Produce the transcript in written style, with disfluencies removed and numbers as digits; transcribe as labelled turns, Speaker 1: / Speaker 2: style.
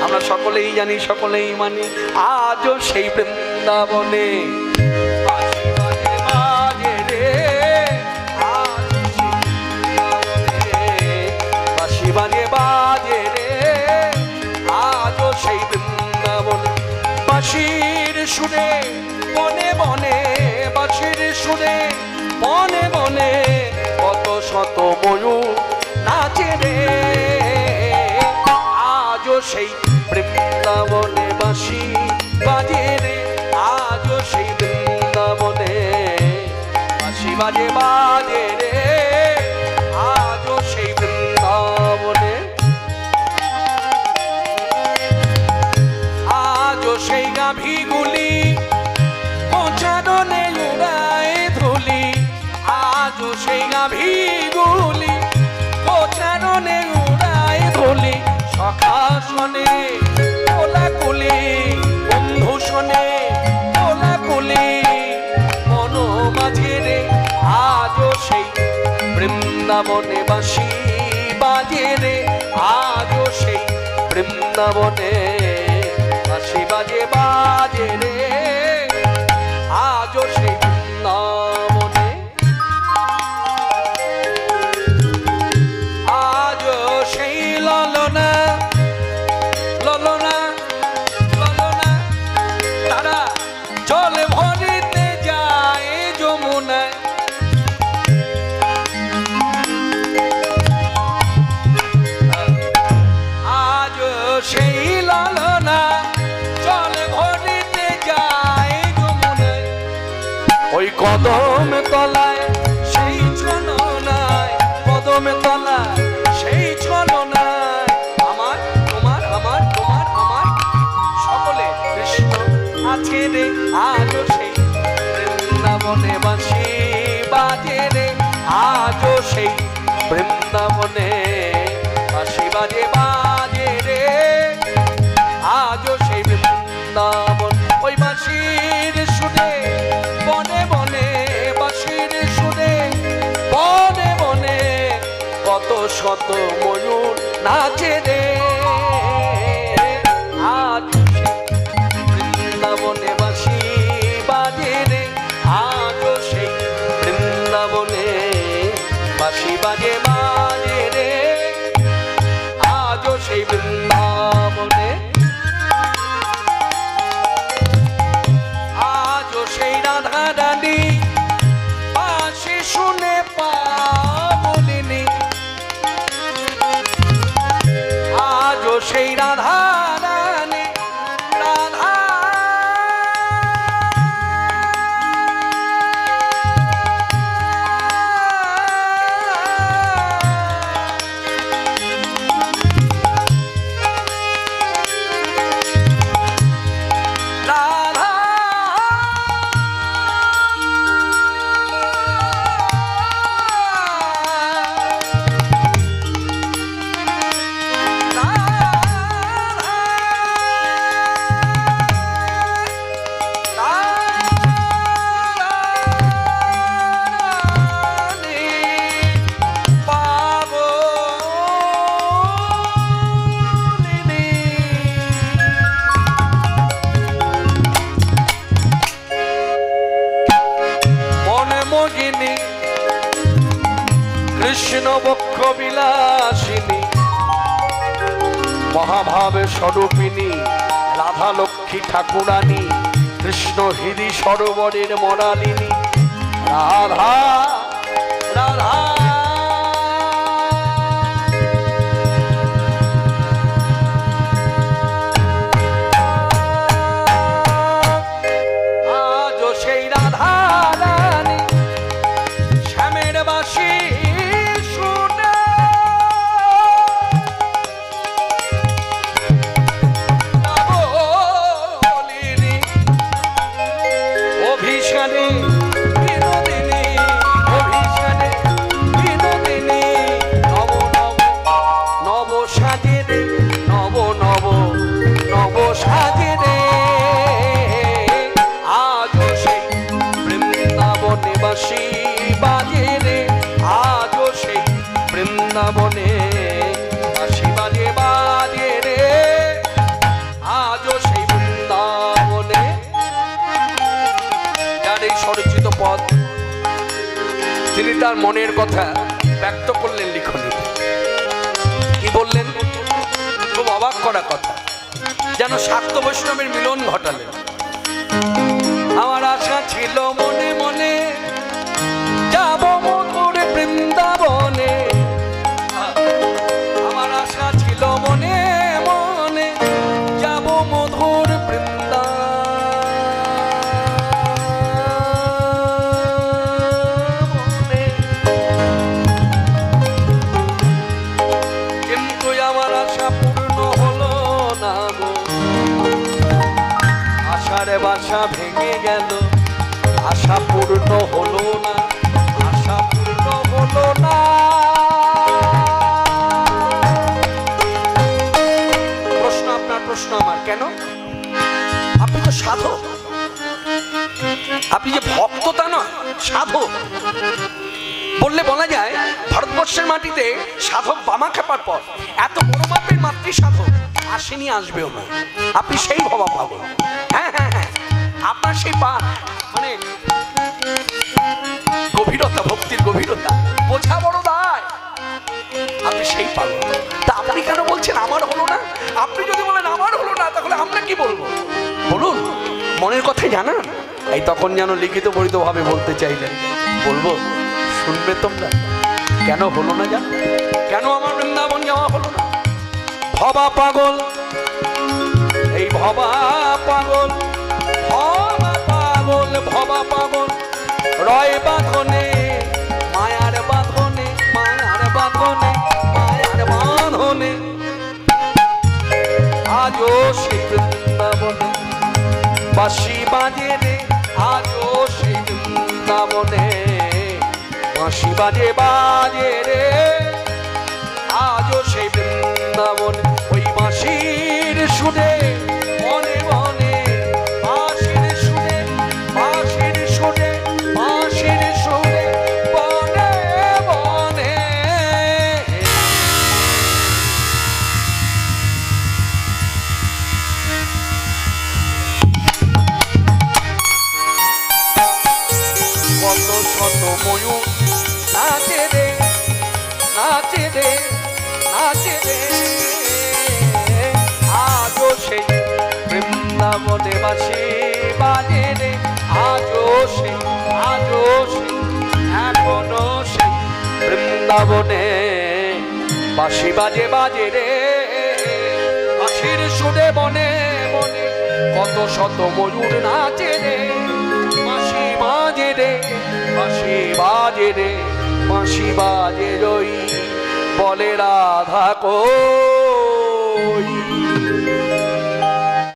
Speaker 1: আমরা সকলেই জানি, সকলেই মানি, আজও সেই বৃন্দাবনে বাঁশি বাজে বাজে রে, আজও সেই বৃন্দাবনে বাঁশি বাজে বাজে রে, আজও সেই বৃন্দাবনে। বাঁশির সুরে বনে বনে, বাঁশির সুরে বনে বনে কত শত ময়ূর নাচে রে, আজও সেই বৃন্দাবনে বাঁশি বাজে রে, আজও সেই বৃন্দাবনে বাঁশি বাজে বাজে রে, আজও সেই বৃন্দাবনে। আজও সেই গাভীগুলি পচারণে উড়ায় ধুলি, আজও সেই গাভীগুলি পচারণে উড়ায় ধুলি, সখা শোনে কোলাকুলি, বন্ধু শোনে কোলাকুলি, মন মাঝে রে, আজও সেই বৃন্দাবনে বাঁশি বাজে রে, আজও সেই বৃন্দাবনে বাঁশি বাজে বাজে রে, আজও সেই বৃন্দাবনে। আজও সেই ললনা ললনা ললনা তারা জল ভরিতে যায় যমুনায়, আজও সেই ললনা জল ভরিতে যায় যমুনায়, ওই কদম তলায় সেই ছলনায়, কদম তলায় সেই ছলনায়, আমার তোমার আমার তোমার আমার সকলে কৃষ্ণ আছে রে, আজও সেই বৃন্দাবনে বাঁশি বাজে রে, আজও সেই বৃন্দাবনে বাঁশি বাজে বাজে রে, আজও সেই বৃন্দাবন। ওই বাঁশির সুরে বনে বনে, বাঁশির সুরে বনে বনে কত শত ময়ূর নাচে রে, আজও সেই বৃন্দাবনে বাঁশি বাজে রে, আজও সেই বৃন্দাবনে বাঁশি বাজে বাজে রে, আজও সেই বৃন্দাবনে। আজও সেই রাধা রানী বাঁশি শুনে পাবলিনী, আজও সেই রাধা রানী রাধা কৃষ্ণ বক্ষ বিলাসিনী, মহাভাবে স্বরূপিনী রাধা লক্ষ্মী ঠাকুরানী, কৃষ্ণ হৃদি সরোবরের মনালিনী, রাধা রাধা আজও সেই রাধা রানী শ্যামের বাঁশি শুনে বলিনি, অভিশানে বিনোদিনী, অভিশানে বিনোদিনী, নব নব নব সাজে রে, নব নব নব সাজে রে, আজও সেই বৃন্দাবনে বাঁশি বাজে রে, আজও সেই বৃন্দাবনে বাঁশি বাজে বাজে রে, তিনি তার মনের কথা ব্যক্ত করলেন লিখনীতে। কি বললেন? খুব অবাক করা কথা, যেন শাক্ত বৈষ্ণবের মিলন ঘটালেন। আমার আশা ছিল মনে মনে যাব মধুর বৃন্দাবনে, আমার আশা ছিল মনে মনে যাব মধুর বৃন্দাবনে, কিন্তু আমার আশা পূর্ণ হলো না গো, আশার বাসা ভেঙে গেল, আশা পূর্ণ হলো না, আশা পূর্ণ হলো না। প্রশ্ন আপনার, প্রশ্ন আমার, কেন? আপনি তো সাধক, আপনি যে ভক্ত তা নয়, সাধক। বললে বলা যায় ভারতবর্ষের মাটিতে সাধক বামা খেপার পর এত বড় মাপের মাতৃ সাধক আসেনি, আসবেও না। আপনি সেই ভবা পাগল। হ্যাঁ হ্যাঁ হ্যাঁ, আপনার সেই মানে গভীরতা, ভক্তির গভীরতা বোঝা বড় দায়। আপনি সেই পাগল। তা আপনি কেন বলছেন আমার হলো না? আপনি যদি বলেন আমার হলো না, তাহলে আমরা কি বলবো? বলুন, মনের কথা জানান। এই তখন যেন লিখিত পরিত ভাবে বলতে চাইলেন, বলবো, শুনবে তোমরা কেন হলো না? জান কেন আমার বৃন্দাবন যাওয়া হলো না? ভবা পাগল, এই ভবা পাগল, ভবা পাগল, ভবা পাগল রয় বাঁধনে, মায়ার বাঁধনে, মায়ার বাঁধনে, মায়ার বাঁধনে, আজও সেই বৃন্দাবনে বাঁশি বাজে রে, আজও সেই বৃন্দাবনে বাঁশি বাজে বাজে রে, আজও সেই বৃন্দাবনে ওই বাঁশির সুরে মনে মনে, বাঁশির সুরে, বাঁশির সুরে, বাঁশির সুরে বনে বনে। কত শত ময়ূর নাচে রে, নাচে রে, নাচে রে, আজও সেই বৃন্দাবনে বাঁশি বাজে রে, আজও সেই, আজও সেই, এখনো সেই বৃন্দাবনে বাঁশি বাজে বাজে রে, বাঁশির সুরে বনে বনে কত শত ময়ূর নাচে রে, বাঁশি বাজে রে, বাঁশি বাজে রে, বাঁশি বাজে রই বলে রাধা কো।